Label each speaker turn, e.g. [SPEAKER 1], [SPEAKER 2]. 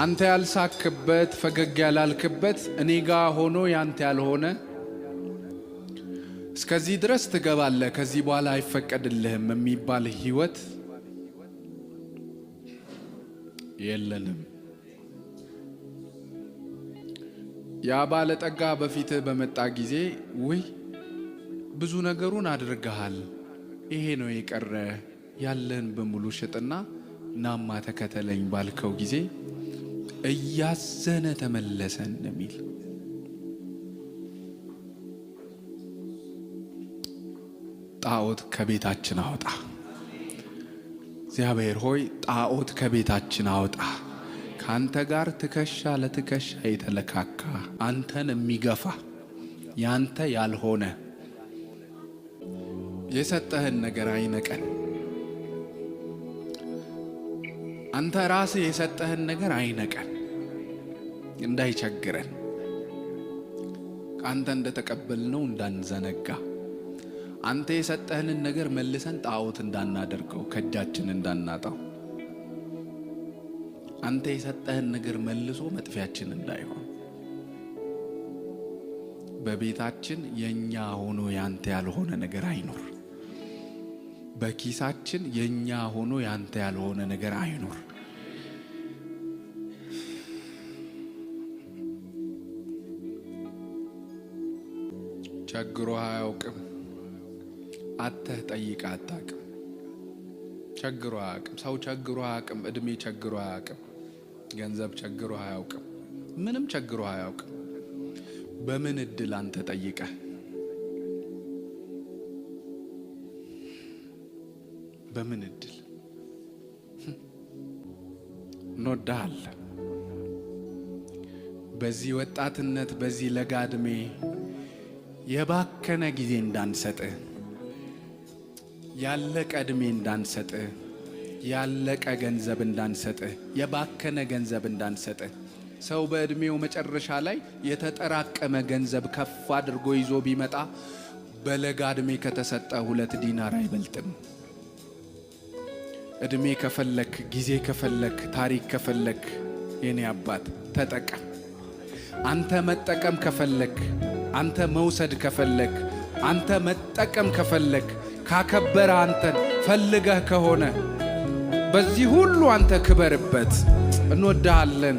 [SPEAKER 1] አንተ ያልሳክበት ፈገግ ያላልክበት እኔ ጋር ሆኖ ያንተ ያልሆነ እስከዚህ ድረስ ትገባለህ ከዚህ በኋላ አይፈቀድልህም የሚባል ህይወት የለንም። ያ ባለጠጋ በፊት በመጣ ጊዜ ወይ ብዙ ነገሩን አድርገሃል፣ ይሄ ነው የቀረ፣ ያለን በሙሉ ሽጥና ናማ ተከተለኝ ባልከው ጊዜ እያዘነ ተመለሰን የሚል ጣዖት ከቤታችን አውጣ። እግዚአብሔር ሆይ ጣዖት ከቤታችን አውጣ። ካንተ ጋር ትከሻ ለትከሻ የተለካካ አንተን የሚገፋ ያንተ ያልሆነ የሰጠህን ነገር አይነቀን። አንተ ራስህ የሰጠህን ነገር አይነቀን፣ እንዳይቸግረን አንተ እንደተቀበልነው እንዳንዘነጋ፣ አንተ የሰጠህንን ነገር መልሰን ጣዖት እንዳናደርገው ከእጃችን እንዳናጣው፣ አንተ የሰጠህን ነገር መልሶ መጥፊያችን እንዳይሆን በቤታችን የኛ ሆኖ ያንተ ያልሆነ ነገር አይኖር። በኪሳችን የኛ ሆኖ ያንተ ያልሆነ ነገር አይኖር። ቸግሮ አያውቅም። አተህ ጠይቀህ አታውቅም። ቸግሮ አያውቅም። ሰው ቸግሮ አያውቅም። እድሜ ቸግሮ አያውቅም። ገንዘብ ቸግሮ አያውቅም። ምንም ቸግሮ አያውቅም። በምን እድል አንተ ጠይቀህ? በምን እድል? እንወድሃለን። በዚህ ወጣትነት በዚህ ለጋ እድሜ የባከነ ጊዜ እንዳንሰጥ፣ ያለቀ እድሜ እንዳንሰጥ፣ ያለቀ ገንዘብ እንዳንሰጥ፣ የባከነ ገንዘብ እንዳንሰጥ። ሰው በእድሜው መጨረሻ ላይ የተጠራቀመ ገንዘብ ከፍ አድርጎ ይዞ ቢመጣ በለጋ እድሜ ከተሰጠ 2 ዲናር አይበልጥም። እድሜ ከፈለክ፣ ጊዜ ከፈለክ፣ ታሪክ ከፈለክ የኔ አባት ተጠቀም። አንተ መጠቀም ከፈለክ፣ አንተ መውሰድ ከፈለክ፣ አንተ መጠቀም ከፈለክ፣ ካከበረ አንተን ፈልገህ ከሆነ በዚህ ሁሉ አንተ ክበርበት። እንወድሃለን።